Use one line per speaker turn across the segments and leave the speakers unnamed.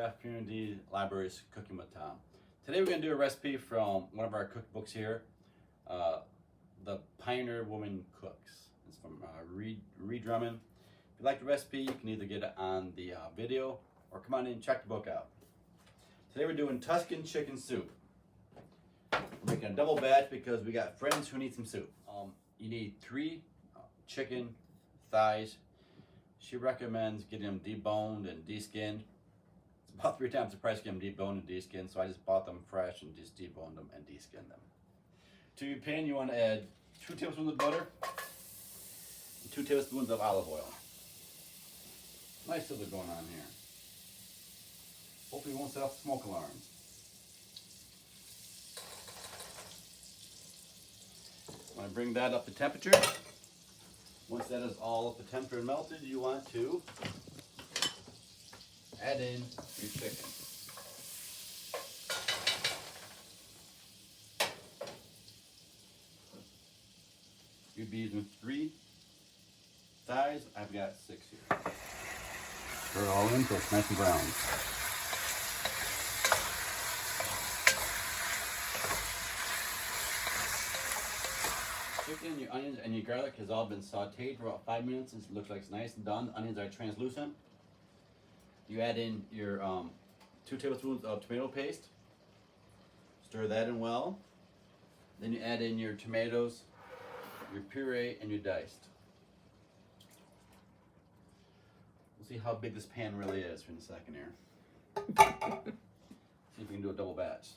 Craft Community Libraries Cooking with Tom. Today we're going to do a recipe from one of our cookbooks here, The Pioneer Woman Cooks. It's from Reed Drummond. If you like the recipe, you can either get it on the video or come on in and check the book out. Today we're doing Tuscan chicken soup. We're making a double batch because we got friends who need some soup. You need 3 chicken thighs. She recommends getting them deboned and deskinned. It's about 3 times the price to get them deboned and deskinned, so I just bought them fresh and just deboned them and deskinned them. To your pan, you want to add 2 tablespoons of butter and 2 tablespoons of olive oil. Nice sizzle going on here. Hopefully we won't set off smoke alarms. I'm going to bring that up to temperature. Once that is all up to temperature and melted, you want to add in your chicken. You'd be using 3 thighs. I've got 6 here. Stir it all in until it's nice and brown. Chicken, your onions, and your garlic has all been sauteed for about 5 minutes. It looks like it's nice and done. The onions are translucent. You add in your 2 tablespoons of tomato paste. Stir that in well. Then you add in your tomatoes, your puree, and your diced. We'll see how big this pan really is for in a second here. See if we can do a double batch.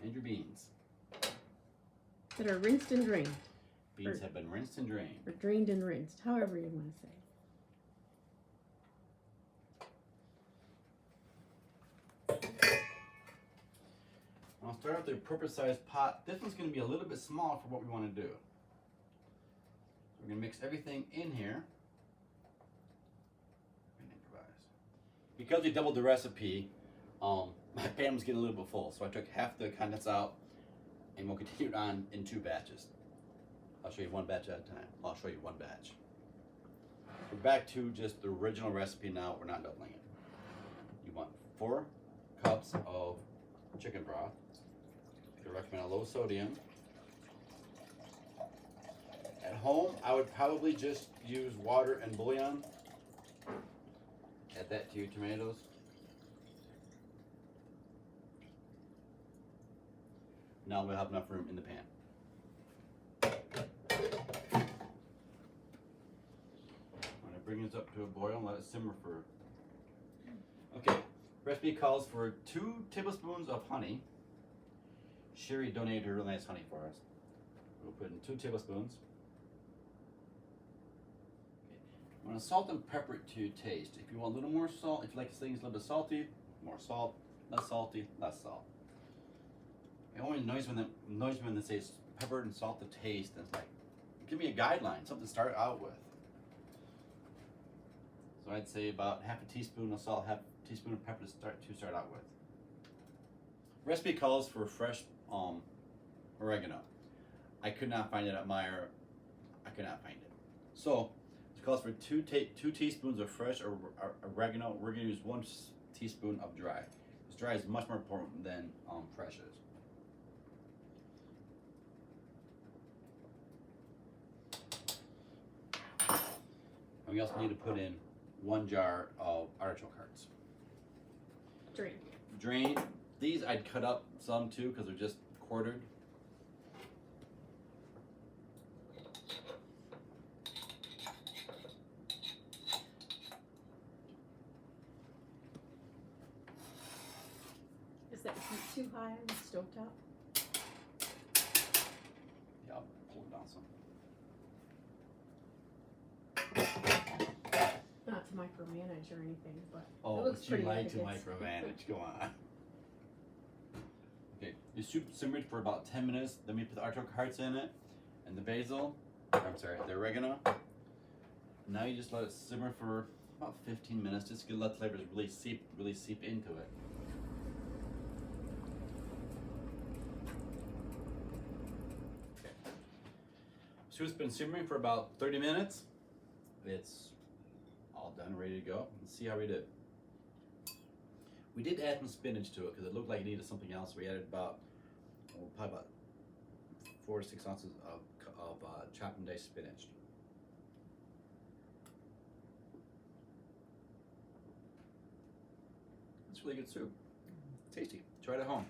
And your beans.
That are rinsed and drained.
Beans have been rinsed and drained.
Or drained and rinsed, however you want to say.
I'll start with the appropriate sized pot. This one's going to be a little bit small for what we want to do. We're going to mix everything in here. And improvise. Because we doubled the recipe, my pan was getting a little bit full, so I took half the contents out, and we'll continue on in 2 batches. I'll show you 1 batch at a time. I'll show you 1 batch. We're back to just the original recipe now. We're not doubling it. You want 4 cups of chicken broth. I recommend a low sodium. At home, I would probably just use water and bouillon. Add that to your tomatoes. Now we'll have enough room in the pan. I'm going to bring this up to a boil and let it simmer for... Okay, recipe calls for 2 tablespoons of honey. Sherry donated her really nice honey for us. We'll put in 2 tablespoons. Okay. I'm going to salt and pepper it to your taste. If you want a little more salt, if you like things a little bit salty, more salt. Less salty, less salt. It always annoys me when they say pepper and salt to taste. And it's like, give me a guideline, something to start out with. So I'd say about half a teaspoon of salt, half a teaspoon of pepper to start out with. Recipe calls for fresh oregano. I could not find it at Meijer. I could not find it. So it calls for 2 teaspoons of fresh oregano. We're going to use 1 teaspoon of dry. Because dry is much more important than fresh is. And we also need to put in 1 jar of artichoke hearts. Drained. These I'd cut up some too because they're just quartered.
Is that heat too high on the stovetop?
Yeah, I'll pull it down some.
Not to micromanage or anything, but
oh,
it looks
you
pretty
like to
elegant.
micromanage. Go on. Okay, your soup simmered for about 10 minutes. Then we put the artichoke hearts in it and the basil. I'm sorry, the oregano. Now you just let it simmer for about 15 minutes, just to let the flavors really seep into it. Soup's been simmering for about 30 minutes. It's all done, ready to go. Let's see how we did. We did add some spinach to it because it looked like it needed something else. We added about, probably about 4 to 6 ounces of chopped and diced spinach. It's really good soup. Tasty. Try it at home.